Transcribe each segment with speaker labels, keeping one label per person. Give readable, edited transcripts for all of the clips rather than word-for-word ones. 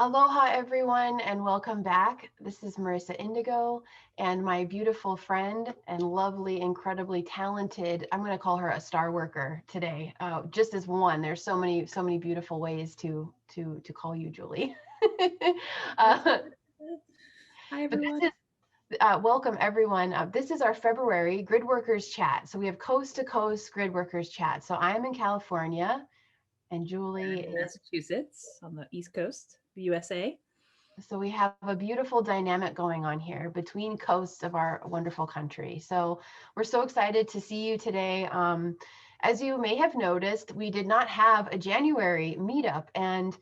Speaker 1: Aloha, everyone, and welcome back. This is Marissa Indigo, and my beautiful friend and lovely, incredibly talented, I'm going to call her a star worker today, just as one. There's so many beautiful ways to call you, Julie. uh,
Speaker 2: Hi,
Speaker 1: but
Speaker 2: everyone.
Speaker 1: this is welcome, everyone. This is our February Gridworkers chat. So we have coast to coast Gridworkers chat. So I'm in California, and Julie
Speaker 2: In
Speaker 1: is.
Speaker 2: Massachusetts on the East Coast, the USA.
Speaker 1: So we have a beautiful dynamic going on here between coasts of our wonderful country. So we're so excited to see you today. As you may have noticed, we did not have a January meetup. And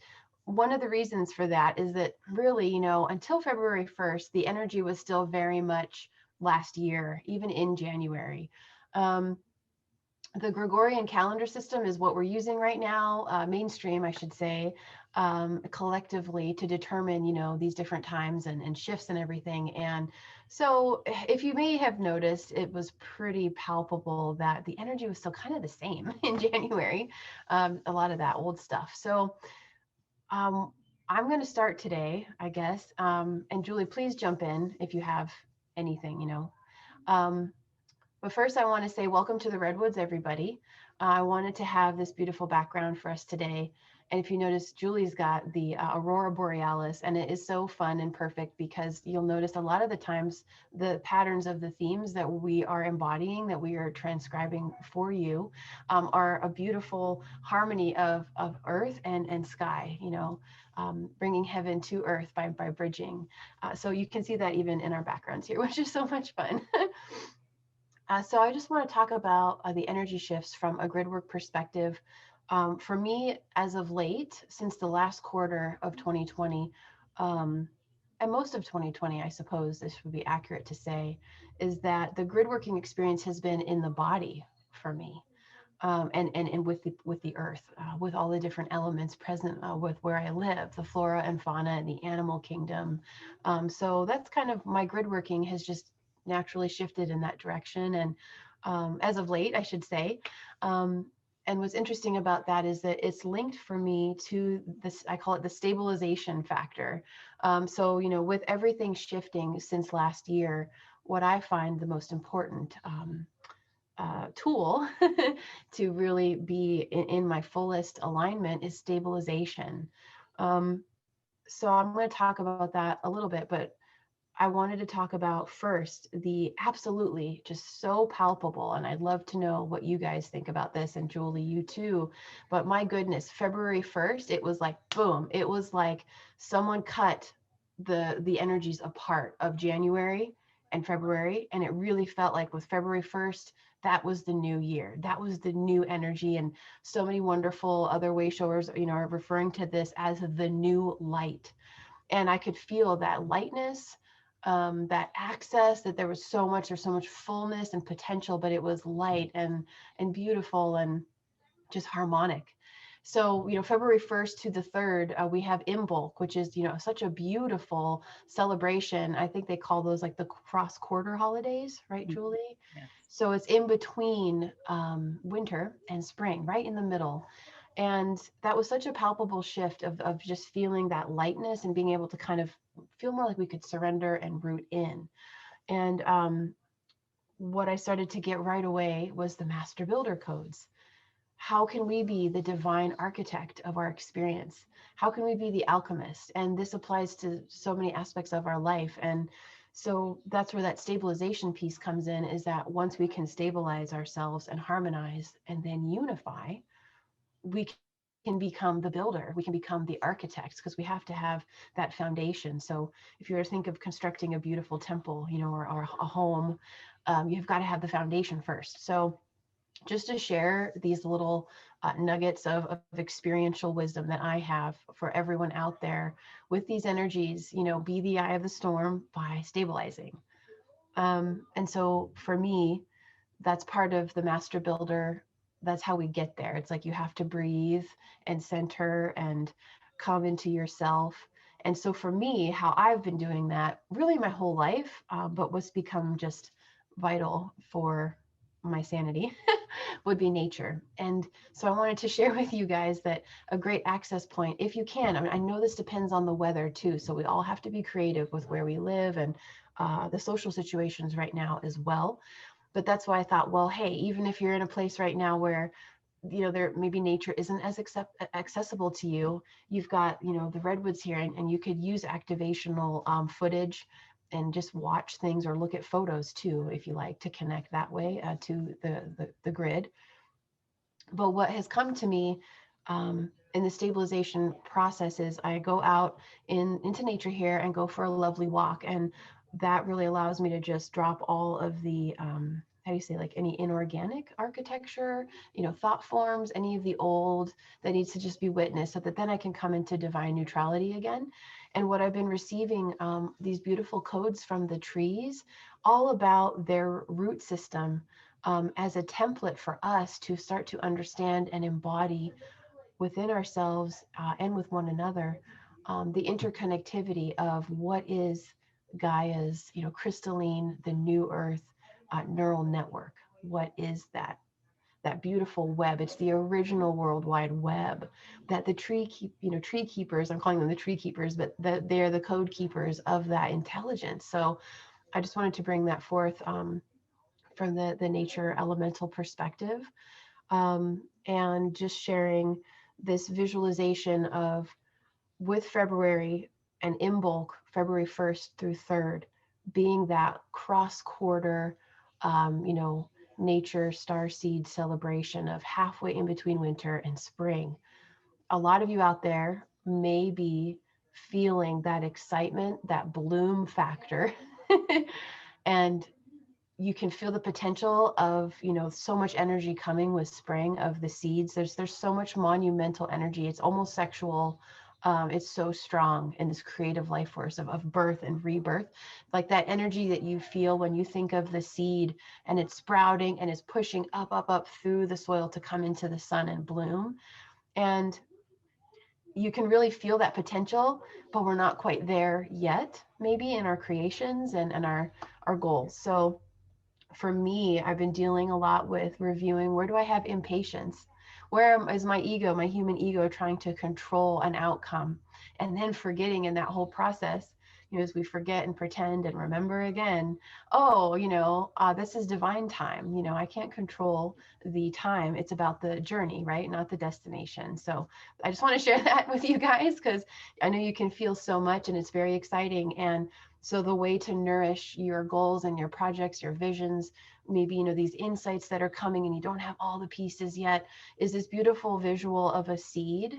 Speaker 1: one of the reasons for that is that really, until February 1st, the energy was still very much last year, even in January. Um, the Gregorian calendar system is what we're using right now, mainstream, I should say, collectively to determine, these different times and shifts and everything. And so, if you may have noticed, it was pretty palpable that the energy was still kind of the same in January, a lot of that old stuff. So, um, I'm going to start today, I guess. And Julie, please jump in if you have anything. Um, but first, I want to say welcome to the Redwoods, everybody. I wanted to have this beautiful background for us today. And if you notice, Julie's got the Aurora Borealis, and it is so fun and perfect because you'll notice a lot of the times the patterns of the themes that we are embodying, that we are transcribing for you, are a beautiful harmony of earth and sky, bringing heaven to earth by bridging. So you can see that even in our backgrounds here, which is so much fun. So I just want to talk about the energy shifts from a gridwork perspective. For me, as of late, since the last quarter of 2020, um, and most of 2020, I suppose this would be accurate to say, is that the gridworking experience has been in the body for me. And with the earth, with all the different elements present with where I live, the flora and fauna and the animal kingdom. So that's kind of my grid working has just naturally shifted in that direction. And as of late, I should say. Um, and what's interesting about that is that it's linked for me to this, I call it the stabilization factor. So, with everything shifting since last year, what I find the most important tool to really be in my fullest alignment is stabilization. So I'm going to talk about that a little bit, but I wanted to talk about first the absolutely just so palpable, and I'd love to know what you guys think about this, and Julie, you too. But my goodness, February 1st, it was like boom, it was like someone cut the energies apart of January and February, and it really felt like with February 1st, that was the new year. That was the new energy, and so many wonderful other way showers, are referring to this as the new light. And I could feel that lightness, that access, that there's so much fullness and potential, but it was light and beautiful and just harmonic. So, February 1st to the 3rd, we have Imbolc, which is, such a beautiful celebration. I think they call those like the cross quarter holidays, right,
Speaker 2: Mhm.
Speaker 1: Julie?
Speaker 2: Yes.
Speaker 1: So it's in between winter and spring, right in the middle. And that was such a palpable shift of just feeling that lightness and being able to kind of feel more like we could surrender and root in. And what I started to get right away was the master builder codes. How can we be the divine architect of our experience? How can we be the alchemist? And this applies to so many aspects of our life. And so that's where that stabilization piece comes in, is that once we can stabilize ourselves and harmonize and then unify, we can become the builder, we can become the architects, because we have to have that foundation. So if you were to think of constructing a beautiful temple, or a home, you've got to have the foundation first. So just to share these little nuggets of experiential wisdom that I have for everyone out there with these energies, be the eye of the storm by stabilizing. And so for me, that's part of the master builder. That's how we get there. It's like you have to breathe and center and come into yourself. And so for me, how I've been doing that really my whole life, but what's become just vital for my sanity would be nature. And so I wanted to share with you guys that a great access point, if you can, I mean, I know this depends on the weather too, so we all have to be creative with where we live and the social situations right now as well. But that's why I thought, well, hey, even if you're in a place right now where there maybe nature isn't as accessible to you, you've got the redwoods here, and you could use activational footage and just watch things or look at photos too, if you like, to connect that way to the grid. But what has come to me in the stabilization process is I go out into nature here and go for a lovely walk, and that really allows me to just drop all of the how do you say, like any inorganic architecture, thought forms, any of the old that needs to just be witnessed, so that then I can come into divine neutrality again. And what I've been receiving, these beautiful codes from the trees, all about their root system, as a template for us to start to understand and embody within ourselves and with one another, the interconnectivity of what is Gaia's, crystalline, the new earth neural network. What is that? That beautiful web. It's the original World Wide Web that the tree keepers, I'm calling them the tree keepers, but they're the code keepers of that intelligence. So I just wanted to bring that forth from the nature elemental perspective, and just sharing this visualization of, with February and Imbolc, February 1st through 3rd, being that cross quarter, nature star seed celebration of halfway in between winter and spring. A lot of you out there may be feeling that excitement, that bloom factor. And you can feel the potential of, so much energy coming with spring of the seeds. There's so much monumental energy. It's almost sexual. It's so strong in this creative life force of birth and rebirth, like that energy that you feel when you think of the seed and it's sprouting and it's pushing up through the soil to come into the sun and bloom. And you can really feel that potential, but we're not quite there yet, maybe in our creations and our goals. So for me, I've been dealing a lot with reviewing, where do I have impatience? Where is my ego, my human ego, trying to control an outcome? And then forgetting in that whole process, as we forget and pretend and remember again, oh, this is divine time. I can't control the time. It's about the journey, right? Not the destination. So I just want to share that with you guys, because I know you can feel so much and it's very exciting. And so the way to nourish your goals and your projects, your visions, maybe, these insights that are coming and you don't have all the pieces yet, is this beautiful visual of a seed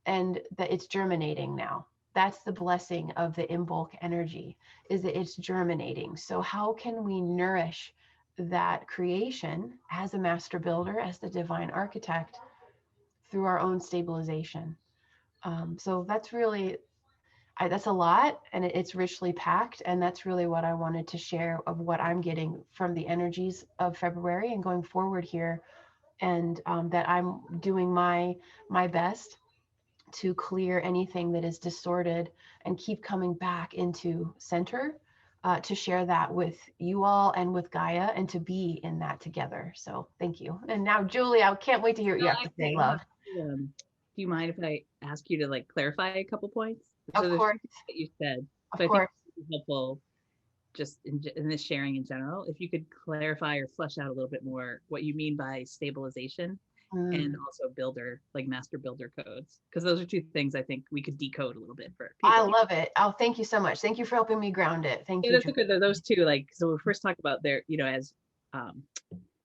Speaker 1: and that it's germinating now. That's the blessing of the Imbolc energy, is that it's germinating. So how can we nourish that creation as a master builder, as the divine architect, through our own stabilization? So that's really, that's a lot, and it's richly packed, and that's really what I wanted to share of what I'm getting from the energies of February and going forward here, and that I'm doing my best to clear anything that is distorted and keep coming back into center, to share that with you all and with Gaia, and to be in that together. So thank you. And now, Julie, I can't wait to hear what you have to say, love.
Speaker 2: Do you mind if I ask you to clarify a couple points?
Speaker 1: Of course.
Speaker 2: That you said.
Speaker 1: Of course.
Speaker 2: I think it's helpful just in this sharing in general, if you could clarify or flesh out a little bit more what you mean by stabilization and also builder, like master builder codes, because those are two things I think we could decode a little bit for people.
Speaker 1: I love it. Oh, thank you so much. Thank you for helping me ground it. Thank you.
Speaker 2: That's good. Those two, so we first talk about there, as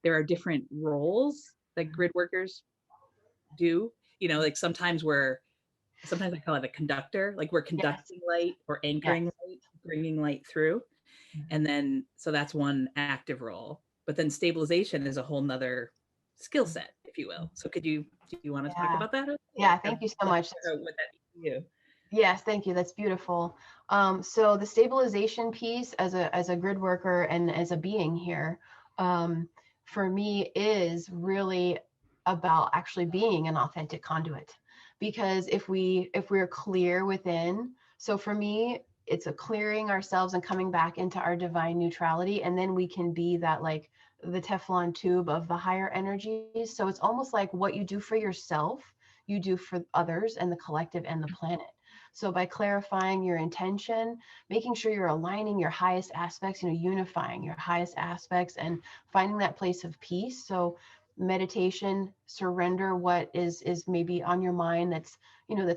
Speaker 2: there are different roles that grid workers do, sometimes I call it a conductor, we're conducting light or anchoring light, bringing light through. And then, so that's one active role, but then stabilization is a whole nother skill set, if you will. So do you want to talk about that?
Speaker 1: Yeah, thank you so much.
Speaker 2: What that means to you.
Speaker 1: Yes, thank you. That's beautiful. So the stabilization piece as a grid worker and as a being here, for me, is really about actually being an authentic conduit. Because if we're clear within, so for me, it's a clearing ourselves and coming back into our divine neutrality, and then we can be that the Teflon tube of the higher energies. So it's almost like what you do for yourself, you do for others and the collective and the planet. So by clarifying your intention, making sure you're aligning your highest aspects, unifying your highest aspects and finding that place of peace. So meditation, surrender what is maybe on your mind that's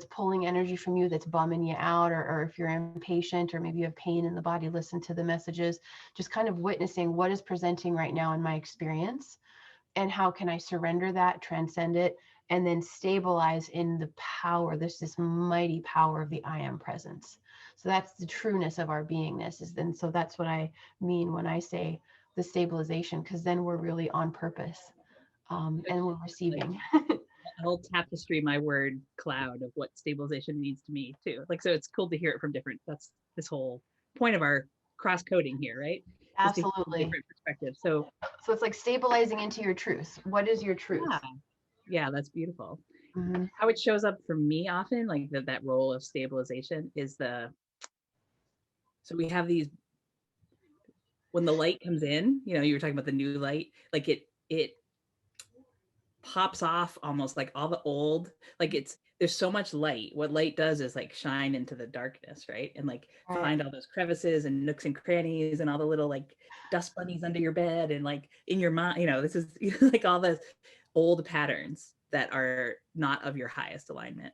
Speaker 1: pulling energy from you, that's bumming you out, or if you're impatient or maybe you have pain in the body, listen to the messages, just kind of witnessing what is presenting right now in my experience and how can I surrender that, transcend it, and then stabilize in the power. There's this mighty power of the I am presence. So that's the trueness of our beingness. So that's what I mean when I say the stabilization, because then we're really on purpose, and we're
Speaker 2: Like
Speaker 1: receiving.
Speaker 2: a whole tapestry, my word cloud of what stabilization means to me too. Like, so it's cool to hear it from different, that's this whole point of our cross coding here, right? Is to hear from
Speaker 1: Absolutely.
Speaker 2: different perspectives. So
Speaker 1: So it's like stabilizing into your truth. What is your truth?
Speaker 2: yeah, yeah, that's beautiful.
Speaker 1: Mm-hmm.
Speaker 2: How it shows up for me often, like that role of stabilization is so we have these, when the light comes in, you were talking about the new light, like it pops off almost like all the old, like there's so much light. What light does is like shine into the darkness, right? And like
Speaker 1: Right.
Speaker 2: find all those crevices and nooks and crannies and all the little like dust bunnies under your bed and like in your mind, this is like all the old patterns that are not of your highest alignment,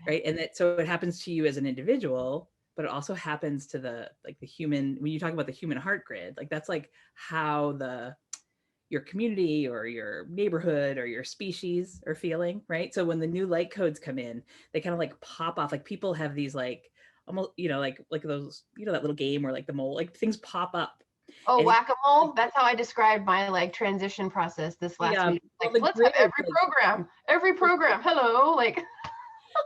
Speaker 2: right? And that, so it happens to you as an individual, but it also happens to the human, when you talk about the human heart grid, like that's like how your community or your neighborhood or your species are feeling, right? So when the new light codes come in, they kind of like pop off. Like people have these like almost, like those, that little game where like the mole, like things pop up.
Speaker 1: Oh,
Speaker 2: And it, like,
Speaker 1: whack-a-mole. That's how I described my like transition process this last
Speaker 2: yeah,
Speaker 1: week.
Speaker 2: well,
Speaker 1: Like,
Speaker 2: the
Speaker 1: let's have
Speaker 2: grid is like,
Speaker 1: every program. Hello. Like,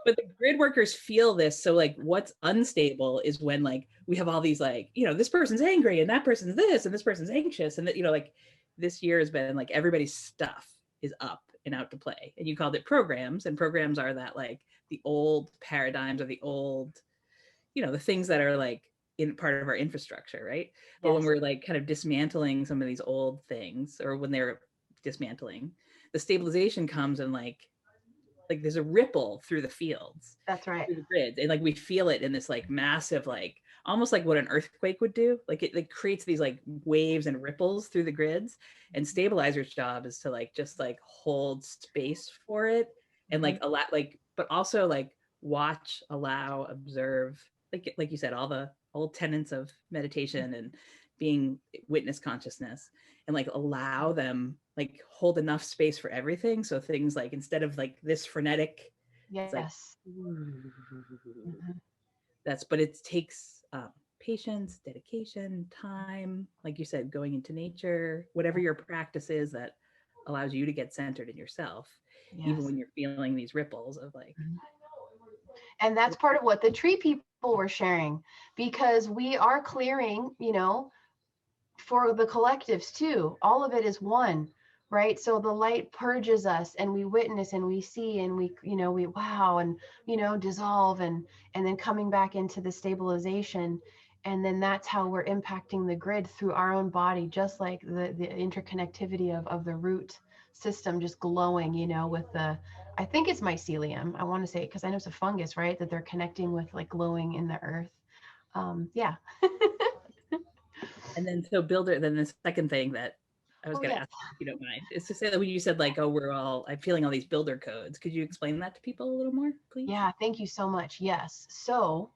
Speaker 2: but the grid workers feel this. So like what's unstable is when like we have all these like, this person's angry and that person's this and this person's anxious. And that, like this year has been like everybody's stuff is up and out to play. And you called it programs, and programs are that like the old paradigms or the old, the things that are like in part of our infrastructure, right? But when
Speaker 1: yes,
Speaker 2: we're like kind of dismantling some of these old things, or when they're dismantling, the stabilization comes and like there's a ripple through the fields,
Speaker 1: that's right.
Speaker 2: through the grids, and like we feel it in this like massive, like almost like what an earthquake would do. Like it like creates these like waves and ripples through the grids, and stabilizer's job is to like just like hold space for it and
Speaker 1: Mhm.
Speaker 2: like allow, like, but also like watch, allow, observe, like you said, all the old tenets of meditation and being witness consciousness, and like allow them, like hold enough space for everything. So things like, instead of like this frenetic, it's like
Speaker 1: Yes. Mhm.
Speaker 2: but it takes patience, dedication, time, like you said, going into nature, whatever your practice is that allows you to get centered in yourself, even
Speaker 1: Yes.
Speaker 2: when you're feeling these ripples of like,
Speaker 1: Mhm. And that's part of what the tree people were sharing, because we are clearing, for the collectives too. All of it is one, right? So the light purges us and we witness and we see and we wow and dissolve and then coming back into the stabilization. And then that's how we're impacting the grid through our own body, just like the interconnectivity of the root system just glowing, with I think it's mycelium. I want to say, because I know it's a fungus, right? That they're connecting with like glowing in the earth. Yeah.
Speaker 2: and then so builder, then the second thing that I was
Speaker 1: Oh,
Speaker 2: going to
Speaker 1: yes.
Speaker 2: ask, if you don't mind, is to say that when you said like, oh, I'm feeling all these builder codes, could you explain that to people a little more, please?
Speaker 1: Yeah, thank you so much. Yes. So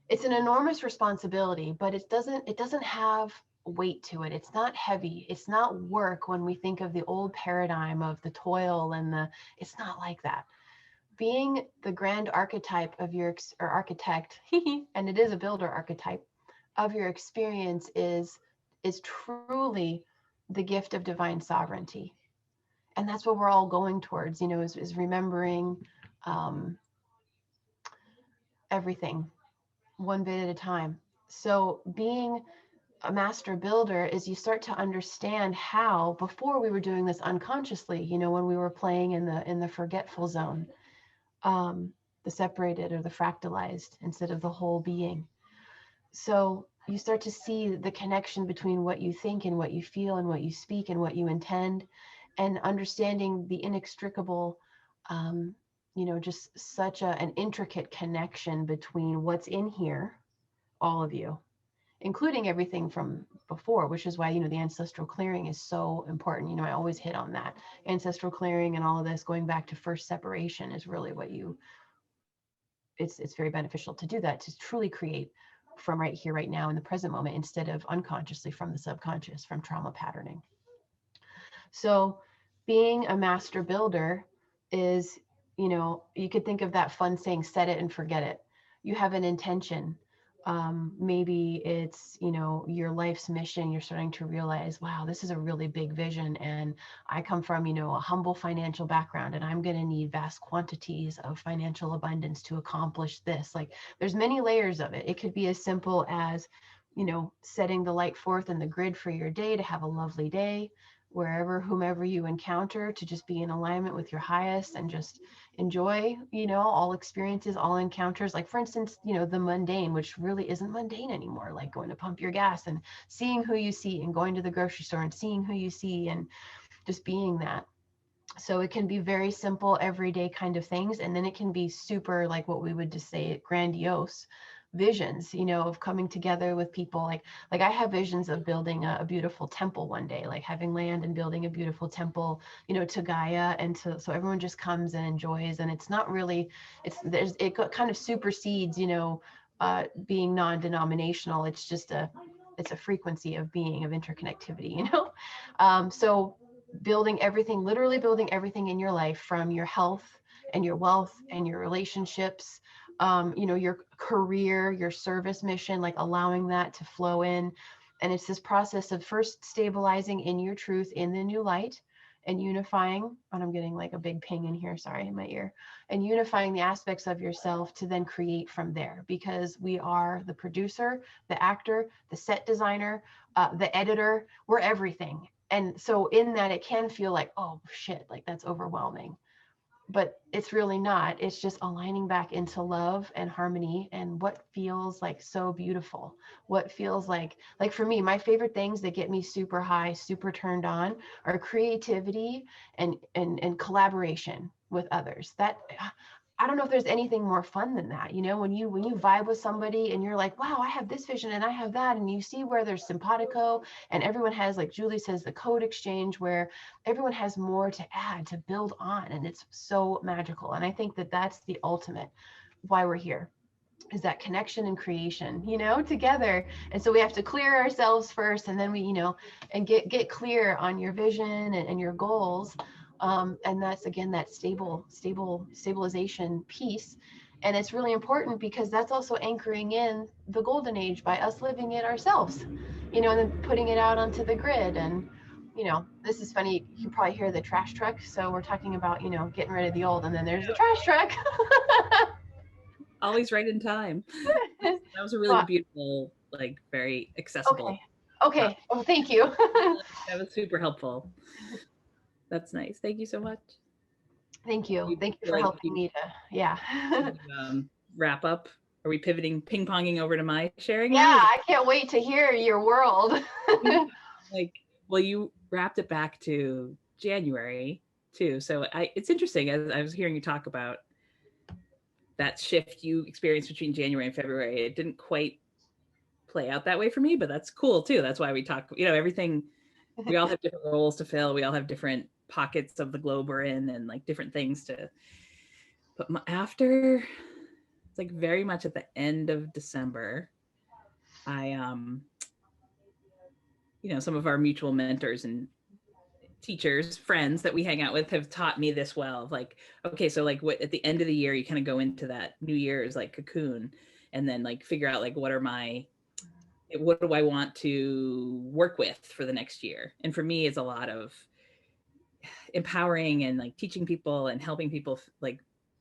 Speaker 1: it's an enormous responsibility, but it doesn't have weight to it. It's not heavy. It's not work when we think of the old paradigm of the toil and it's not like that. Being the grand archetype of or architect, and it is a builder archetype of your experience is truly the gift of divine sovereignty. And that's what we're all going towards, is remembering um, everything one bit at a time. So being a master builder is you start to understand how, before we were doing this unconsciously, when we were playing in the forgetful zone, the separated or the fractalized instead of the whole being. So you start to see the connection between what you think and what you feel and what you speak and what you intend, and understanding the inextricable, just such an intricate connection between what's in here, all of you, including everything from before, which is why, the ancestral clearing is so important. I always hit on that. Ancestral clearing and all of this going back to first separation is really what it's very beneficial to do that, to truly create from right here, right now in the present moment, instead of unconsciously from the subconscious, from trauma patterning. So being a master builder is, you could think of that fun saying, set it and forget it. You have an intention. Maybe it's, your life's mission. You're starting to realize, wow, this is a really big vision. And I come from, a humble financial background, and I'm going to need vast quantities of financial abundance to accomplish this. Like, there's many layers of it. It could be as simple as, setting the light forth in the grid for your day to have a lovely day, wherever, whomever you encounter, to just be in alignment with your highest and just enjoy, all experiences, all encounters. Like, for instance, the mundane, which really isn't mundane anymore, like going to pump your gas and seeing who you see, and going to the grocery store and seeing who you see, and just being that. So it can be very simple, everyday kind of things. And then it can be super, like what we would just say, grandiose visions, of coming together with people. Like I have visions of building a beautiful temple one day, like having land and building a beautiful temple, to Gaia, and so everyone just comes and enjoys. And it's not really, it kind of supersedes, being non-denominational. It's just it's a frequency of being, of interconnectivity, so building everything, literally building everything in your life, from your health and your wealth and your relationships, your career, your service mission, like allowing that to flow in. And it's this process of first stabilizing in your truth in the new light, and unifying, and I'm getting like a big ping in here, sorry, in my ear, and unifying the aspects of yourself to then create from there, because we are the producer, the actor, the set designer, the editor, we're everything. And so in that, it can feel like, oh shit, like that's overwhelming. But it's really not. It's just aligning back into love and harmony, and what feels like so beautiful. What feels like for me, my favorite things that get me super high, super turned on, are creativity and collaboration with others. That, I don't know if there's anything more fun than that. When you vibe with somebody and you're like, wow, I have this vision and I have that, and you see where there's simpatico, and everyone has, like Julie says, the code exchange, where everyone has more to add, to build on, and it's so magical. And I think that that's the ultimate why we're here, is that connection and creation, together. And so we have to clear ourselves first, and then we, and get clear on your vision and your goals. And that's, again, that stabilization piece. And it's really important, because that's also anchoring in the golden age by us living it ourselves, and then putting it out onto the grid. And, this is funny. You can probably hear the trash truck. So we're talking about, getting rid of the old, and then there's the trash truck.
Speaker 2: Always right in time. That was a really beautiful, like very accessible.
Speaker 1: Okay. Oh, thank you.
Speaker 2: That was super helpful. That's nice. Thank you so much.
Speaker 1: Thank you. Thank you for helping me to,
Speaker 2: wrap up. Are we pivoting, ping-ponging over to my sharing?
Speaker 1: Yeah, I can't wait to hear your world.
Speaker 2: Well, you wrapped it back to January too. So it's interesting, as I was hearing you talk about that shift you experienced between January and February. It didn't quite play out that way for me, but that's cool too. That's why we talk, everything, we all have different roles to fill. We all have different pockets of the globe we're in, and like different things but after, it's like very much at the end of December, I, some of our mutual mentors and teachers, friends that we hang out with, have taught me this well. Like, okay, so like what, at the end of the year, you kind of go into that New Year's like cocoon, and then like figure out like, what do I want to work with for the next year? And for me, it's a lot of empowering and like teaching people and helping people like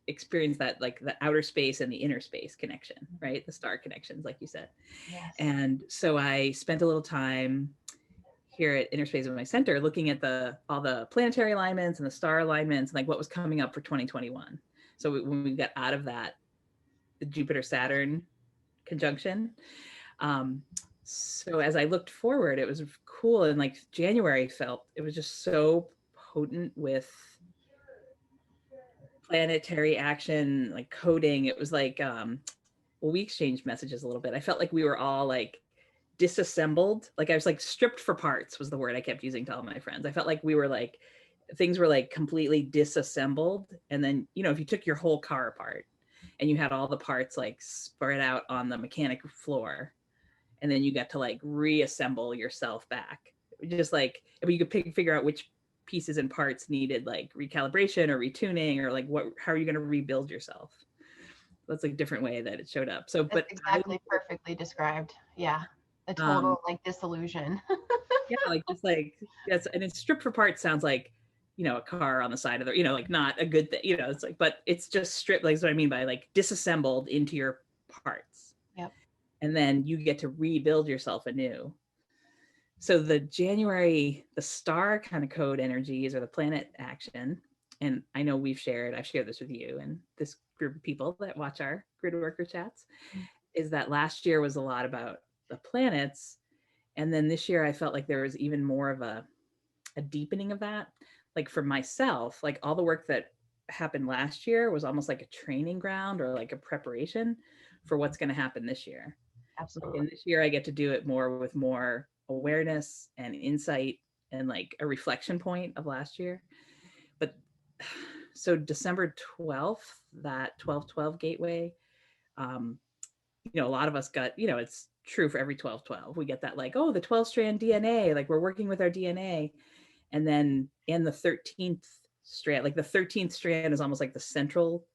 Speaker 2: experience that, like the outer space and the inner space connection, right? The star connections, like you said.
Speaker 1: Yes.
Speaker 2: And so I spent a little time here at Inner Space of my center looking at all the planetary alignments and the star alignments, and like what was coming up for 2021. So when we got out of that, the Jupiter Saturn conjunction, So as I looked forward, it was cool. And like January it was just so potent with planetary action, like coding. It was like, well, we exchanged messages a little bit. I felt like we were all like disassembled. Like I was like stripped for parts was the word I kept using to all my friends. I felt like we were like, things were like completely disassembled. And then, you know, if you took your whole car apart and you had all the parts like spread out on the mechanic floor, and then you got to like reassemble yourself back. Just like if you could figure out which pieces and parts needed like recalibration or retuning, or like how are you going to rebuild yourself? That's like a different way that it showed up. So,
Speaker 1: That's
Speaker 2: but
Speaker 1: exactly perfectly described. Yeah. A
Speaker 2: um,
Speaker 1: total like disillusion.
Speaker 2: yeah, like just like, yes, and it's stripped for parts sounds like, you know, a car on the side of the, you know, like not a good thing, you know, it's like, but it's just stripped, like, that's what I mean by like disassembled into your parts.
Speaker 1: Yep.
Speaker 2: And then you get to rebuild yourself anew. So the star kind of code energies, or the planet action, and I know I've shared this with you and this group of people that watch our Gridworker chats, is that last year was a lot about the planets. And then this year I felt like there was even more of a deepening of that. Like for myself, like all the work that happened last year was almost like a training ground or like a preparation for what's going to happen this year.
Speaker 1: Absolutely.
Speaker 2: And this year I get to do it more with more awareness and insight and like a reflection point of last year. But so December 12th, that 12/12 gateway, um, you know, a lot of us got, you know, it's true for every 12/12. We get that like, oh, the 12 strand DNA, like we're working with our DNA. And then in the 13th strand, like the 13th strand is almost like the central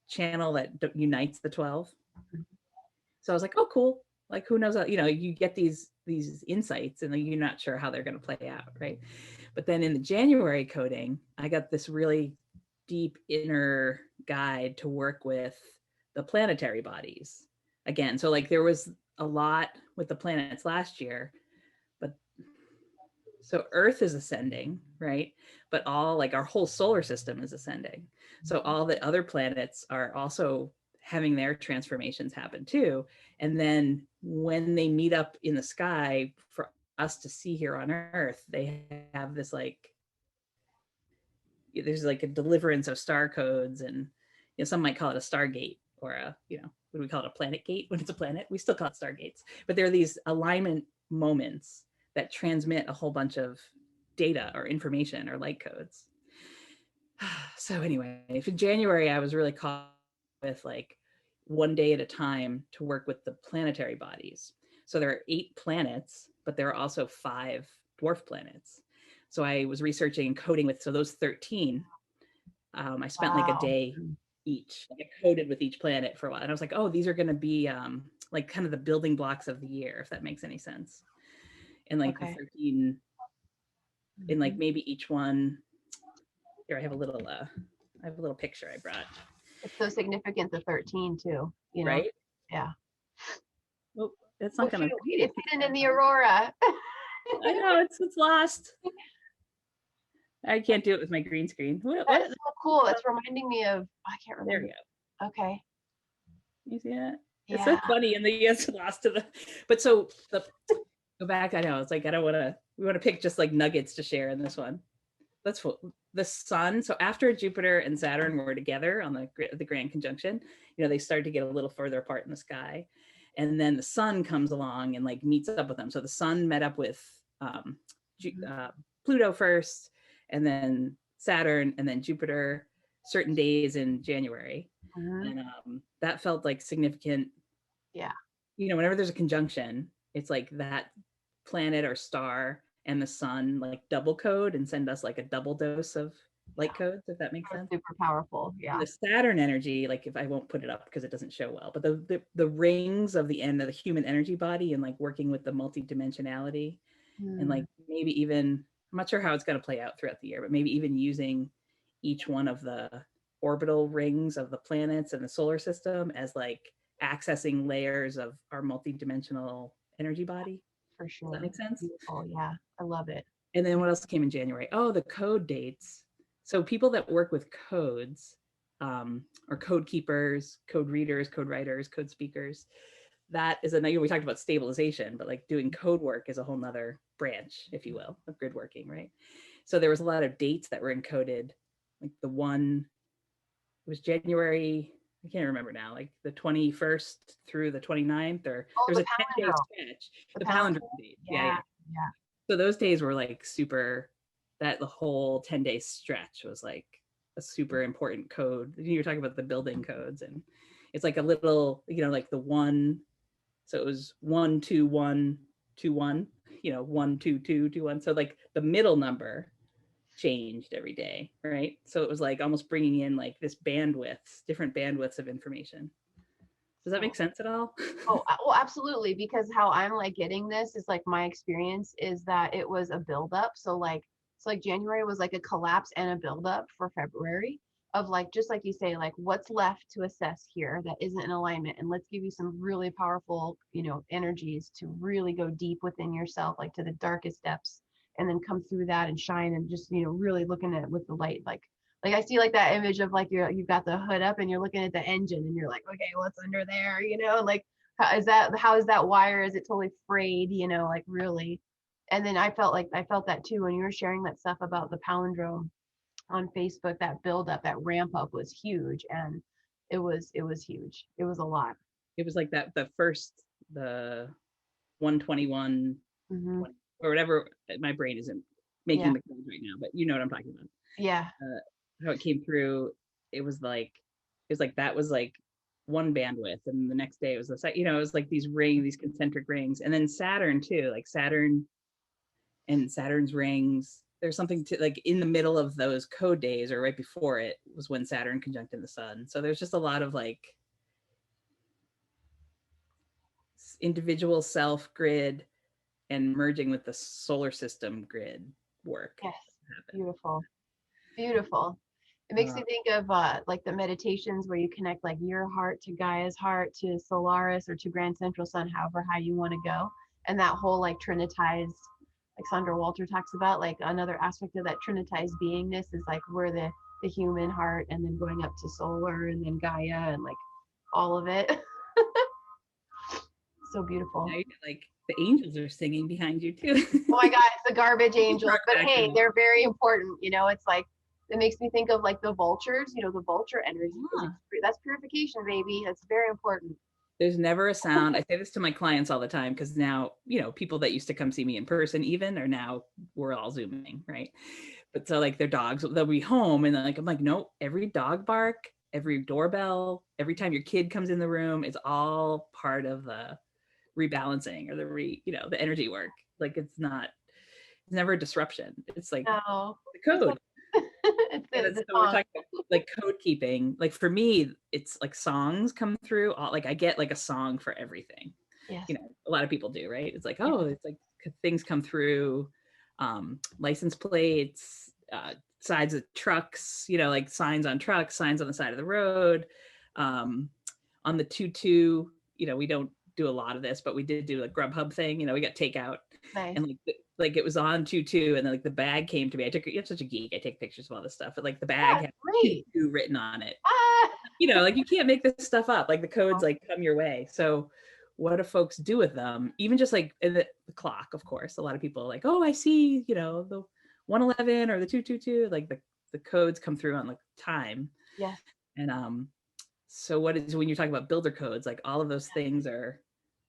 Speaker 2: channel that unites the 12. So I was like, oh, cool. Like, who knows? You know, you get these insights and you're not sure how they're going to play out, right? But then in the January coding, I got this really deep inner guide to work with the planetary bodies again. So like there was a lot with the planets last year, but so Earth is ascending, right? But all like our whole solar system is ascending. So all the other planets are also having their transformations happen too. And then when they meet up in the sky for us to see here on Earth, they have this like, there's like a deliverance of star codes, and you know, some might call it a stargate, or a, you know, what do we call it, a planet gate when it's a planet? We still call it stargates. But there are these alignment moments that transmit a whole bunch of data or information or light codes. So anyway, in January, I was really caught with like one day at a time to work with the planetary bodies. So there are 8 planets, but there are also 5 dwarf planets. So I was researching and coding with, so those 13, I spent like a
Speaker 1: Wow.
Speaker 2: day each. Like I coded with each planet for a while. And I was like, oh, these are going to be like kind of the building blocks of the year, if that makes any sense. And like the
Speaker 1: Okay.
Speaker 2: 13, in like maybe each one, here I have a little picture I brought.
Speaker 1: It's so significant, the 13 too, you know?
Speaker 2: Right?
Speaker 1: Yeah.
Speaker 2: Well, it's
Speaker 1: Oh
Speaker 2: not gonna.
Speaker 1: shoot, it's hidden in the aurora.
Speaker 2: I know it's lost. I can't do it with my green screen.
Speaker 1: That is
Speaker 2: What?
Speaker 1: so cool. It's reminding me of, I can't
Speaker 2: There
Speaker 1: remember.
Speaker 2: we go.
Speaker 1: Okay.
Speaker 2: You see that? It's so
Speaker 1: Yeah.
Speaker 2: funny, and the it's lost to the. But so the go back. I know it's like I don't want to. We want to pick just like nuggets to share in this one. That's what the sun. So after Jupiter and Saturn were together on the grand conjunction, you know, they started to get a little further apart in the sky, and then the sun comes along and like meets up with them. So the sun met up with Pluto first, and then Saturn, and then Jupiter certain days in January. And that felt like significant.
Speaker 1: Yeah.
Speaker 2: You know, whenever there's a conjunction, it's like that planet or star and the sun like double code and send us like a double dose of light codes, if that makes sense.
Speaker 1: Super powerful.
Speaker 2: And
Speaker 1: Yeah.
Speaker 2: the Saturn energy, like if I won't put it up because it doesn't show well, but the rings of the end of the human energy body and like working with the multidimensionality and like maybe even, I'm not sure how it's going to play out throughout the year, but maybe even using each one of the orbital rings of the planets and the solar system as like accessing layers of our multidimensional energy body.
Speaker 1: For sure.
Speaker 2: Does that make sense?
Speaker 1: Beautiful. Yeah. I love it.
Speaker 2: And then what else came in January? Oh, the code dates. So people that work with codes, or code keepers, code readers, code writers, code speakers, that is we talked about stabilization, but like doing code work is a whole nother branch, if you will, of grid working, right? So there was a lot of dates that were encoded, like the one, it was January, I can't remember now, like the 21st through the 29th, or
Speaker 1: Oh,
Speaker 2: there's
Speaker 1: the
Speaker 2: a 10-day
Speaker 1: palindrome.
Speaker 2: stretch,
Speaker 1: The
Speaker 2: the palindrome
Speaker 1: palindrome.
Speaker 2: dates. Yeah,
Speaker 1: Yeah.
Speaker 2: yeah.
Speaker 1: Yeah.
Speaker 2: So those days were like super, that the whole 10-day stretch was like a super important code. You were talking about the building codes, and it's like a little, like the one, so it was 1 2 1 2 1, 1 2 2 2 1. So like the middle number changed every day, right? So it was like almost bringing in like this bandwidths, different bandwidths of information. Does that make sense at all?
Speaker 1: Oh, well, absolutely. Because how I'm like getting this is like my experience is that it was a buildup. So like January was like a collapse and a buildup for February of like, just like you say, like what's left to assess here that isn't in alignment. And let's give you some really powerful, energies to really go deep within yourself, like to the darkest depths, and then come through that and shine and just, really looking at it with the light, like I see like that image of like you've got the hood up and you're looking at the engine and you're like, okay, what's under there? Like how is that wire? Is it totally frayed? Like really. And then I felt that too when you were sharing that stuff about the palindrome on Facebook. That build up, that ramp up was huge, and it was huge. It was a lot.
Speaker 2: It was like that, the 121
Speaker 1: Hmm.
Speaker 2: 20, or whatever. My brain isn't making
Speaker 1: Yeah.
Speaker 2: the codes right now, but you know what I'm talking about.
Speaker 1: Yeah.
Speaker 2: How it came through, it was like, that was like one bandwidth, and the next day it was it was like these concentric rings, and then Saturn too, like Saturn and Saturn's rings. There's something to like in the middle of those code days, or right before it was when Saturn conjuncted the sun. So there's just a lot of like individual self grid and merging with the solar system grid work.
Speaker 1: Yes.
Speaker 2: Happen.
Speaker 1: Beautiful. Beautiful. It makes me think of like the meditations where you connect like your heart to Gaia's heart to Solaris or to Grand Central Sun, however high you want to go. And that whole like trinitized, like Sandra Walter talks about, like another aspect of that trinitized beingness is like we're the human heart, and then going up to solar and then Gaia and like all of it. So beautiful.
Speaker 2: Now you got, like the angels are singing behind you too.
Speaker 1: Oh my God, it's the garbage angels. But hey, they're very important. It's like it makes me think of like the vultures, the vulture energy. That's purification, baby. That's very important.
Speaker 2: There's never a sound. I say this to my clients all the time because now, people that used to come see me in person even are now, we're all Zooming, right? But so like their dogs, they'll be home and like, I'm like, nope, every dog bark, every doorbell, every time your kid comes in the room, it's all part of the rebalancing or the energy work. Like it's never a disruption. It's like
Speaker 1: No,
Speaker 2: the code.
Speaker 1: it's
Speaker 2: So we're talking about like code keeping. Like for me, it's like songs come through. Like I get like a song for everything.
Speaker 1: yes.
Speaker 2: A lot of people do, right? It's like, oh, it's like things come through, license plates, sides of trucks, like signs on trucks, signs on the side of the road. On the 2-2, we don't do a lot of this, but we did do a Grubhub thing. We got takeout.
Speaker 1: Nice.
Speaker 2: And like it was on 2-2, and then like the bag came to me. I'm such a geek. I take pictures of all this stuff, but like the bag had 2-2 written on it. Like you can't make this stuff up. Like the codes like come your way. So what do folks do with them? Even just like the clock, of course. A lot of people are like, oh, I see, the 111 or the 222. Like the codes come through on like time.
Speaker 1: Yes.
Speaker 2: And so when you're talking about builder codes, like all of those things are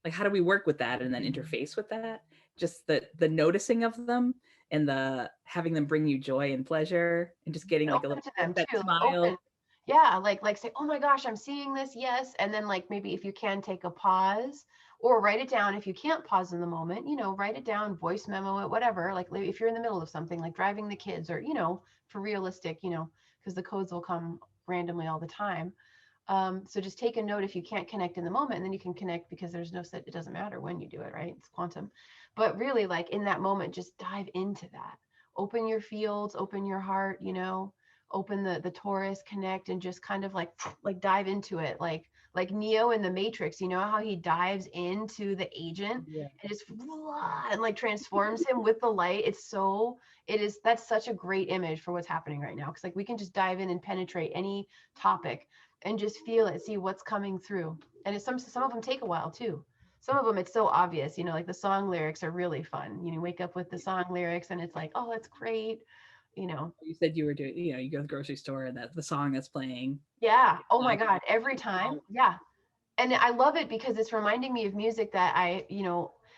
Speaker 2: like, how do we work with that and then interface with that? Just the noticing of them and the having them bring you joy and pleasure and just getting like a little that smile.
Speaker 1: Open. Yeah, like say, oh my gosh, I'm seeing this, yes. And then like maybe if you can take a pause or write it down. If you can't pause in the moment, write it down, voice memo it, whatever. Like if you're in the middle of something like driving the kids or, for realistic, because the codes will come randomly all the time. So just take a note if you can't connect in the moment, and then you can connect because there's no set. It doesn't matter when you do it, right? It's quantum. But really, like in that moment, just dive into that. Open your fields, open your heart, open the Taurus, connect, and just kind of like dive into it. Like Neo in the Matrix, how he dives into the agent and just and like transforms him with the light. That's such a great image for what's happening right now. Cause like we can just dive in and penetrate any topic. and just feel it, see what's coming through. And it's some of them take a while too. Some of them it's so obvious, you know, like the song lyrics are really fun. You know, wake up with the song lyrics and it's like, oh, that's great. You know.
Speaker 2: You said you were doing, you know, you go to the grocery store and that the song that's playing.
Speaker 1: Yeah. Oh my
Speaker 2: Like,
Speaker 1: God. Every time. Yeah. And I love it because it's reminding me of music that I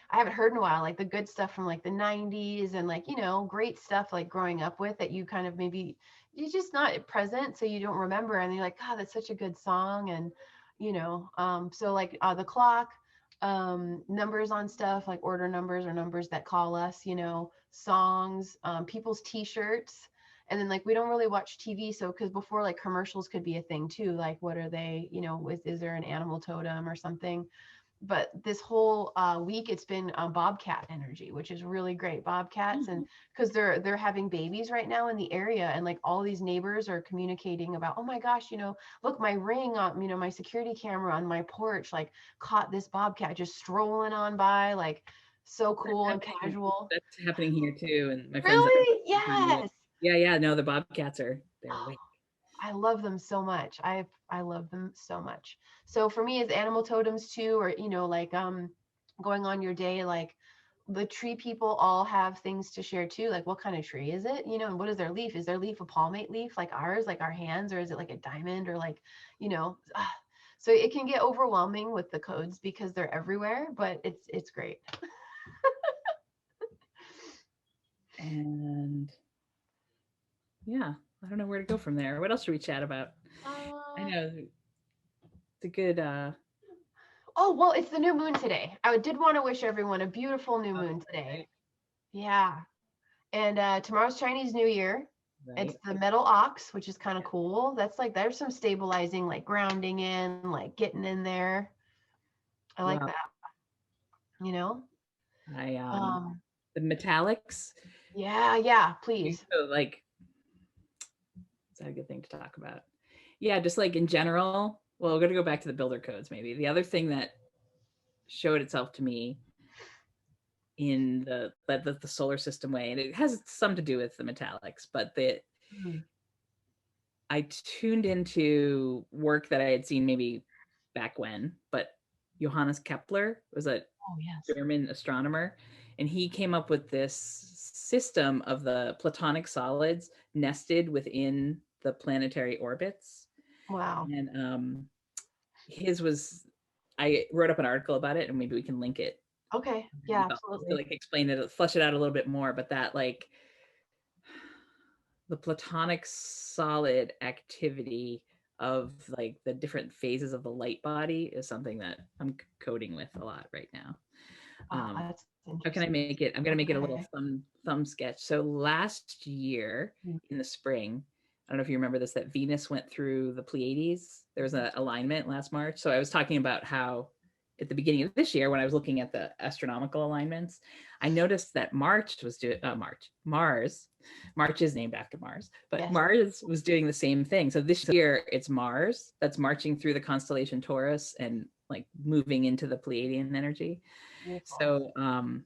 Speaker 1: haven't heard in a while, like the good stuff from like the 90s and like, great stuff like growing up with that you kind of maybe you're just not present, so you don't remember. And you're like, God, that's such a good song. And, so like the clock, numbers on stuff like order numbers or numbers that call us, songs, people's t-shirts. And then like we don't really watch TV, so because before like commercials could be a thing too, like what are they, is there an animal totem or something? But this whole week it's been bobcat energy, which is really great. Bobcats, and because they're having babies right now in the area, and like all these neighbors are communicating about, oh my gosh, look, my ring on, my security camera on my porch like caught this bobcat just strolling on by, like so cool and casual.
Speaker 2: That's happening here too, and my friends.
Speaker 1: Really? Yes.
Speaker 2: Yeah. No, the bobcats they're awake.
Speaker 1: I love them so much. I love them so much. So for me, it's animal totems too, or like going on your day, like the tree people all have things to share too. Like what kind of tree is it? And what is their leaf? Is their leaf a palmate leaf like ours, like our hands, or is it like a diamond, or like, so it can get overwhelming with the codes because they're everywhere, but it's great.
Speaker 2: And yeah, I don't know where to go from there. What else should we chat about? I know it's a good
Speaker 1: Oh, well, it's the new moon today. I did want to wish everyone a beautiful new moon today.
Speaker 2: right.
Speaker 1: Yeah. And tomorrow's Chinese New Year.
Speaker 2: Right.
Speaker 1: It's the metal ox, which is kind of cool. That's like, there's some stabilizing, like grounding in, like getting in there. I like
Speaker 2: Wow.
Speaker 1: that, you know?
Speaker 2: I
Speaker 1: Um,
Speaker 2: the metallics.
Speaker 1: yeah, please.
Speaker 2: So like, is that a good thing to talk about? Yeah, just like in general. Well, we're gonna go back to the builder codes maybe. The other thing that showed itself to me in the solar system way, and it has some to do with the metallics, but I tuned into work that I had seen maybe back when, but Johannes Kepler was a
Speaker 1: Oh, yes.
Speaker 2: German astronomer, and he came up with this system of the platonic solids nested within the planetary orbits.
Speaker 1: Wow.
Speaker 2: And his was, I wrote up an article about it, and maybe we can link it.
Speaker 1: Okay. Yeah,
Speaker 2: To
Speaker 1: absolutely.
Speaker 2: like explain it, flesh it out a little bit more, but that like the platonic solid activity of like the different phases of the light body is something that I'm coding with a lot right now.
Speaker 1: Oh, that's
Speaker 2: How can I
Speaker 1: interesting.
Speaker 2: make it? I'm gonna make it a little
Speaker 1: Okay.
Speaker 2: thumb sketch. So last year in the spring, I don't know if you remember this, that Venus went through the Pleiades. There was an alignment last March. So I was talking about how at the beginning of this year, when I was looking at the astronomical alignments, I noticed that March was doing Mars. March is named after Mars, but
Speaker 1: Yes.
Speaker 2: Mars was doing the same thing. So this year it's Mars that's marching through the constellation Taurus and like moving into the Pleiadian energy.
Speaker 1: Beautiful.
Speaker 2: So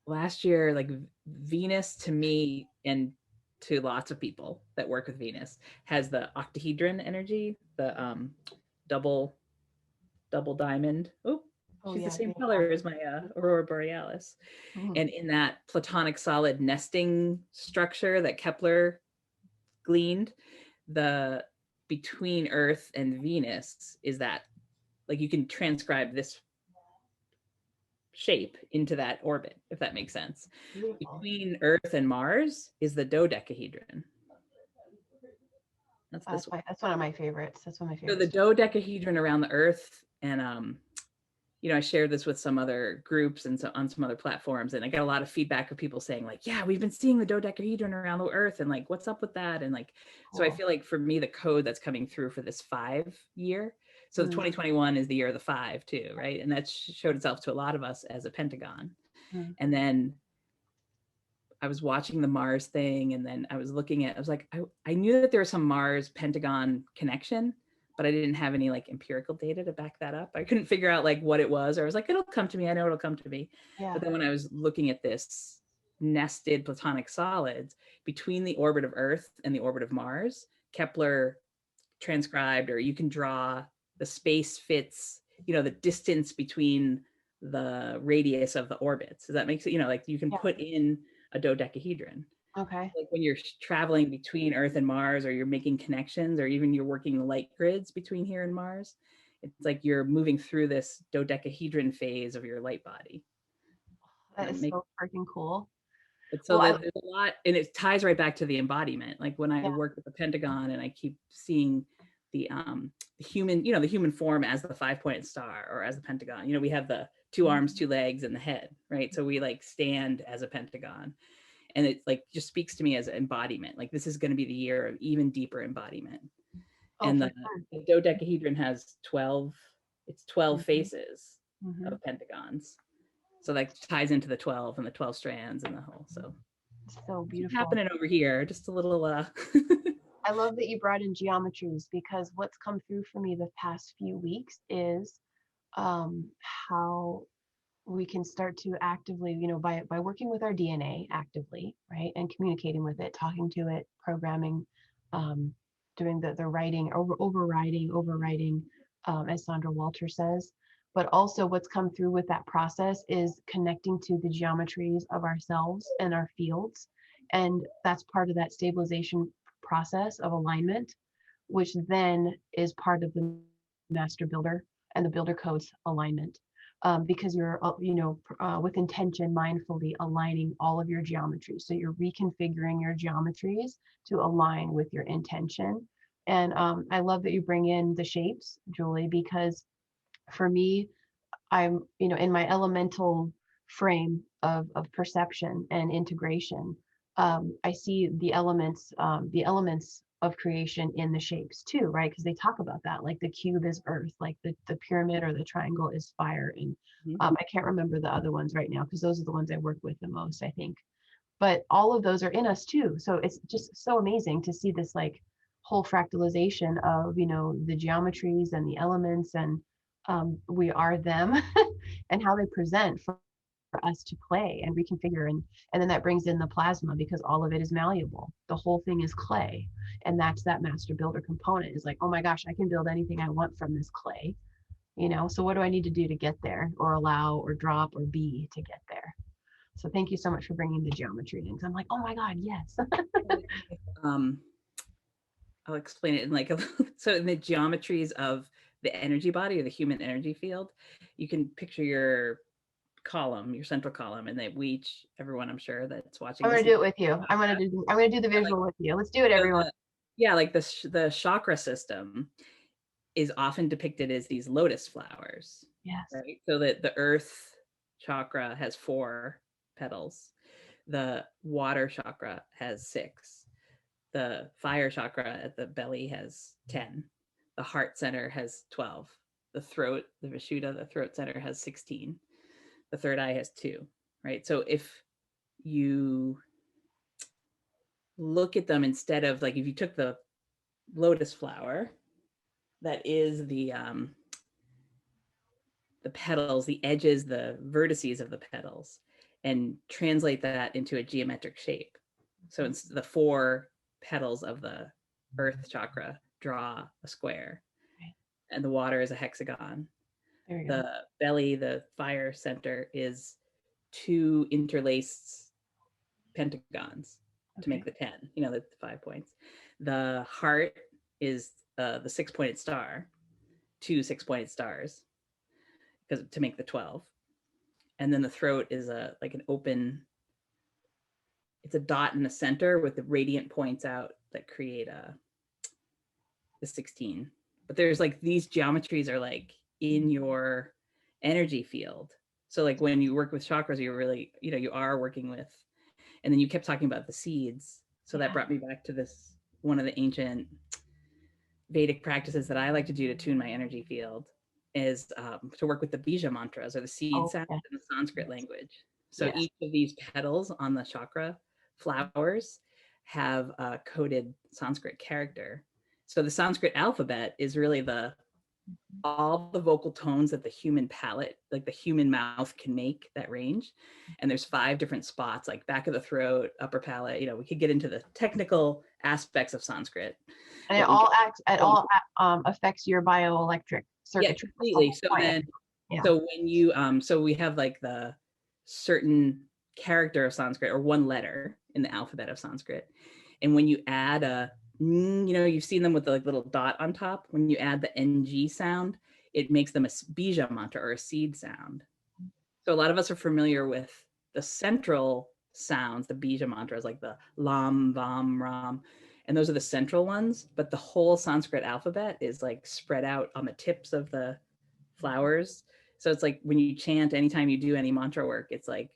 Speaker 2: last year, like Venus to me and to lots of people that work with Venus has the octahedron energy, the double diamond. Oh,
Speaker 1: Oh,
Speaker 2: she's the
Speaker 1: yeah,
Speaker 2: same
Speaker 1: beautiful.
Speaker 2: color as my aurora borealis.
Speaker 1: Mhm.
Speaker 2: And in that platonic solid nesting structure that Kepler gleaned, the between Earth and Venus is that, like, you can transcribe this shape into that orbit, if that makes sense.
Speaker 1: Beautiful.
Speaker 2: Between Earth and Mars is the dodecahedron. That's this one.
Speaker 1: That's one of my favorites. That's one of my
Speaker 2: So the
Speaker 1: favorites.
Speaker 2: dodecahedron around the Earth, and I shared this with some other groups and so on some other platforms, and I got a lot of feedback of people saying like, yeah, we've been seeing the dodecahedron around the Earth, and like, what's up with that? And like, so I
Speaker 1: Cool.
Speaker 2: feel like for me, the code that's coming through for this 5-year. So the 2021 is the year of the 5 too, right? And that showed itself to a lot of us as a pentagon.
Speaker 1: Mm.
Speaker 2: And then I was watching the Mars thing, and then I was looking at, I was like, I knew that there was some Mars Pentagon connection, but I didn't have any like empirical data to back that up. I couldn't figure out like what it was, or I was like, it'll come to me. I know it'll come to me.
Speaker 1: Yeah.
Speaker 2: But then when I was looking at this nested platonic solids between the orbit of Earth and the orbit of Mars, Kepler transcribed, or you can draw the space fits, you know, the distance between the radius of the orbits. Does that make sense? You know, like you can
Speaker 1: Yeah.
Speaker 2: put in a dodecahedron.
Speaker 1: Okay.
Speaker 2: Like when you're traveling between Earth and Mars, or you're making connections, or even you're working light grids between here and Mars, it's like you're moving through this dodecahedron phase of your light body.
Speaker 1: That is so freaking cool.
Speaker 2: But so
Speaker 1: Well,
Speaker 2: there's a lot, and it ties right back to the embodiment. Like when I
Speaker 1: yeah.
Speaker 2: work with the Pentagon and I keep seeing the human, you know, the human form as the 5-pointed star or as the Pentagon. You know, we have the 2 arms, 2 legs, and the head, right? So we like stand as a Pentagon. And it like just speaks to me as embodiment. Like this is going to be the year of even deeper embodiment.
Speaker 1: Oh,
Speaker 2: And
Speaker 1: for sure.
Speaker 2: the dodecahedron has 12, it's 12 faces
Speaker 1: Mm-hmm.
Speaker 2: of pentagons. So that ties into the 12 and the 12 strands and the whole. So
Speaker 1: So beautiful.
Speaker 2: happening over here, just a little
Speaker 1: I love that you brought in geometries, because what's come through for me the past few weeks is how we can start to actively, you know, by working with our DNA actively, right, and communicating with it, talking to it, programming, doing the writing, overriding, as Sandra Walter says. But also what's come through with that process is connecting to the geometries of ourselves and our fields. And that's part of that stabilization process of alignment, which then is part of the master builder and the builder code's alignment. Because you're, with intention, mindfully aligning all of your geometries. So you're reconfiguring your geometries to align with your intention. And I love that you bring in the shapes, Julie, because for me, I'm, in my elemental frame of perception and integration. I see the elements of creation in the shapes too, right? Because they talk about that, like the cube is earth, like the pyramid or the triangle is fire. And I can't remember the other ones right now because those are the ones I work with the most, I think. But all of those are in us too. So it's just so amazing to see this like whole fractalization of, the geometries and the elements, and we are them and how they present for us to play and reconfigure. And then that brings in the plasma, because all of it is malleable. The whole thing is clay. And that's that master builder component, is like, oh my gosh, I can build anything I want from this clay. So what do I need to do to get there, or allow or drop or be to get there? So thank you so much for bringing the geometry in. I'm like, oh my God, yes.
Speaker 2: I'll explain it in like so in the geometries of the energy body or the human energy field, you can picture your column, your central column, and that we each, everyone I'm sure that's watching.
Speaker 1: I'm gonna do it with you. I'm gonna do the visual with you. Let's do it, everyone.
Speaker 2: Like the chakra system is often depicted as these lotus flowers.
Speaker 1: Yes.
Speaker 2: Right. So that the earth chakra has 4 petals. The water chakra has 6. The fire chakra at the belly has 10. The heart center has 12. The throat, the Vishuddha, the throat center has 16. The third eye has 2, right? So if you look at them, instead of like, if you took the lotus flower, that is the petals, the edges, the vertices of the petals, and translate that into a geometric shape. So it's the 4 petals of the earth chakra draw a square, and the water is a hexagon. The belly, the fire center, is 2 interlaced pentagons to make the 10, the 5 points. The heart is the 6-pointed star, 2 6-pointed stars, because to make the 12. And then the throat is like an open, it's a dot in the center with the radiant points out that create the 16. But there's like, these geometries are like in your energy field. So like when you work with chakras, you're really, you are working with, and then you kept talking about the seeds. So that brought me back to this, one of the ancient Vedic practices that I like to do to tune my energy field is to work with the bija mantras, or the seed sounds in the Sanskrit language. So each of these petals on the chakra flowers have a coded Sanskrit character. So the Sanskrit alphabet is really the all the vocal tones that the human palate, like the human mouth can make, that range. And there's 5 different spots, like back of the throat, upper palate. You know, we could get into the technical aspects of Sanskrit.
Speaker 1: And it
Speaker 2: But we
Speaker 1: all
Speaker 2: can,
Speaker 1: affects your bioelectric
Speaker 2: yeah,
Speaker 1: circuitry. That's the
Speaker 2: completely.
Speaker 1: whole
Speaker 2: So
Speaker 1: point.
Speaker 2: then,
Speaker 1: Yeah.
Speaker 2: so when you, so we have like the certain character of Sanskrit or one letter in the alphabet of Sanskrit. And when you add a, you know, you've seen them with the like little dot on top. When you add the NG sound, it makes them a bija mantra or a seed sound. So a lot of us are familiar with the central sounds, the bija mantras, like the lam, vam, ram, and those are the central ones. But the whole Sanskrit alphabet is like spread out on the tips of the flowers. So it's like when you chant, anytime you do any mantra work, it's like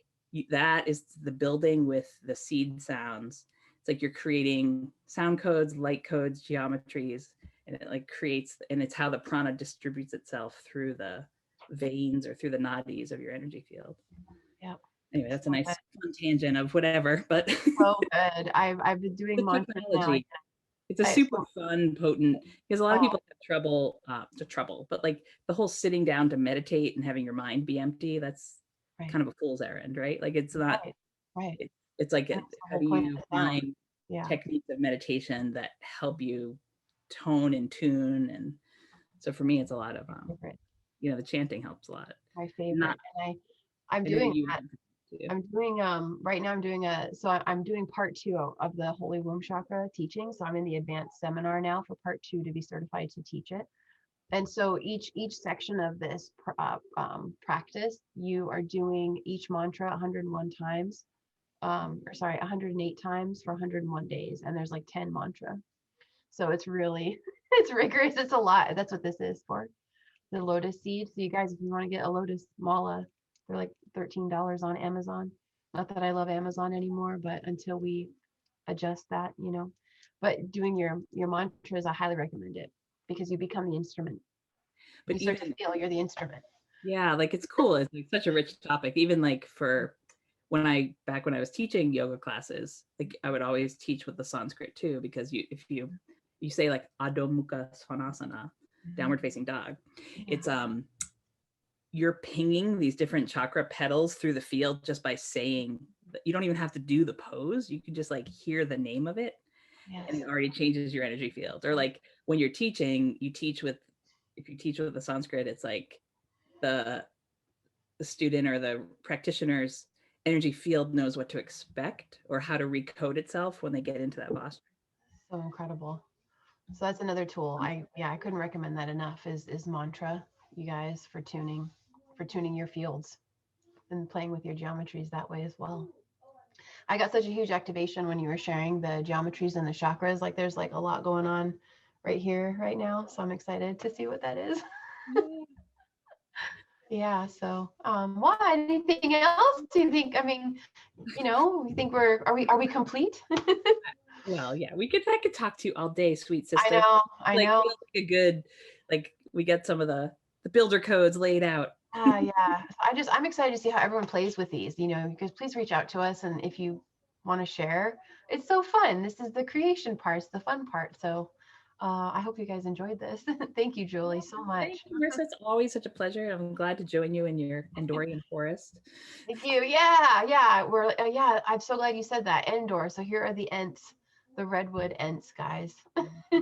Speaker 2: that is the building with the seed sounds. It's like you're creating sound codes, light codes, geometries, and it like creates, and it's how the prana distributes itself through the veins or through the nadis of your energy field.
Speaker 1: Yeah.
Speaker 2: Anyway, that's a
Speaker 1: So
Speaker 2: nice
Speaker 1: good.
Speaker 2: fun tangent of whatever, but
Speaker 1: So good. I've been doing
Speaker 2: the
Speaker 1: mantras now.
Speaker 2: technology. It's a super fun, potent, because a lot of
Speaker 1: Oh,
Speaker 2: people have trouble, but like the whole sitting down to meditate and having your mind be empty, that's
Speaker 1: right,
Speaker 2: kind of a fool's errand, right? Like it's not,
Speaker 1: right.
Speaker 2: it's like,
Speaker 1: That's the
Speaker 2: how
Speaker 1: whole
Speaker 2: do
Speaker 1: point of
Speaker 2: you
Speaker 1: the sound.
Speaker 2: find
Speaker 1: Yeah.
Speaker 2: techniques of meditation that help you tone and tune? And so for me, it's a lot of,
Speaker 1: My favorite.
Speaker 2: you know, the chanting helps a lot.
Speaker 1: My favorite.
Speaker 2: Not,
Speaker 1: And I'm
Speaker 2: I know
Speaker 1: doing
Speaker 2: you
Speaker 1: that.
Speaker 2: have to do.
Speaker 1: I'm doing right now I'm doing I'm doing part 2 of the Holy Womb Chakra teaching. So I'm in the advanced seminar now for part 2 to be certified to teach it. And so each section of this practice, you are doing each mantra 101 times, or sorry, 108 times for 101 days, and there's like 10 mantra. So it's really it's rigorous. It's a lot. That's what this is for. The lotus seed. So you guys, if you want to get a lotus mala, they're like $13 on Amazon. Not that I love Amazon anymore, but until we adjust that, you know. But doing your mantras, I highly recommend it because you become the instrument.
Speaker 2: But
Speaker 1: You start
Speaker 2: even,
Speaker 1: to feel you're the instrument.
Speaker 2: yeah, like it's cool. It's like such a rich topic. Even like for back when I was teaching yoga classes, like I would always teach with the Sanskrit too, because if you say like Adho Mukha Svanasana, downward facing dog, it's you're pinging these different chakra petals through the field just by saying that. You don't even have to do the pose. You can just like hear the name of it,
Speaker 1: Yes.
Speaker 2: and it already changes your energy field. Or like when you're teaching, if you teach with the Sanskrit, it's like the student or the practitioner's energy field knows what to expect or how to recode itself when they get into that posture.
Speaker 1: So incredible. So that's another tool. I couldn't recommend that enough is mantra, you guys, for tuning your fields and playing with your geometries that way as well. I got such a huge activation when you were sharing the geometries and the chakras. Like there's like a lot going on right here right now. So I'm excited to see what that is. Yeah. So well, anything else? Do you think, I mean, you know, you think are we complete?
Speaker 2: Well, yeah, I could talk to you all day, sweet
Speaker 1: I
Speaker 2: sister.
Speaker 1: know, I
Speaker 2: Like
Speaker 1: know.
Speaker 2: feels like a good, like we get some of the builder codes laid out.
Speaker 1: Yeah. I'm excited to see how everyone plays with these, you know, because please reach out to us. And if you want to share, it's so fun. This is the creation part, it's the fun part. So I hope you guys enjoyed this. Thank you, Julie, so much.
Speaker 2: Thank you, Marissa. It's always such a pleasure. I'm glad to join you in your Endorian forest.
Speaker 1: Thank you. Yeah, yeah. Yeah, I'm so glad you said that. Endor. So here are the Ents, the redwood Ents, guys.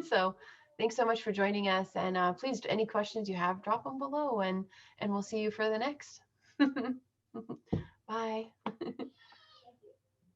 Speaker 1: So thanks so much for joining us. And please, any questions you have, drop them below and we'll see you for the next. Bye.